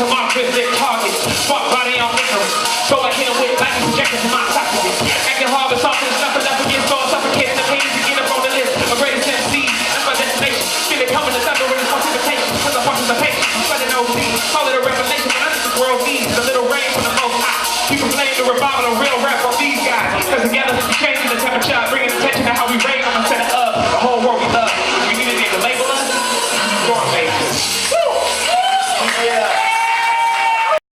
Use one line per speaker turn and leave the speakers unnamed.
to mark with their targets. Spark body on ignorance. So I hit them with lightning projected to my esophagus. Acting hard but soft and stuff enough against all suffocating the pain to get up on the list. My greatest MC, that's my destination. Feel it coming to thunder with this precipitation. Cause I'm participation, I'm spreading OC. Call it a revelation, but under this world needs a little rain from the most high. You can blame the revival of real rap on these guys. Cause together, changing the temperature, bringing attention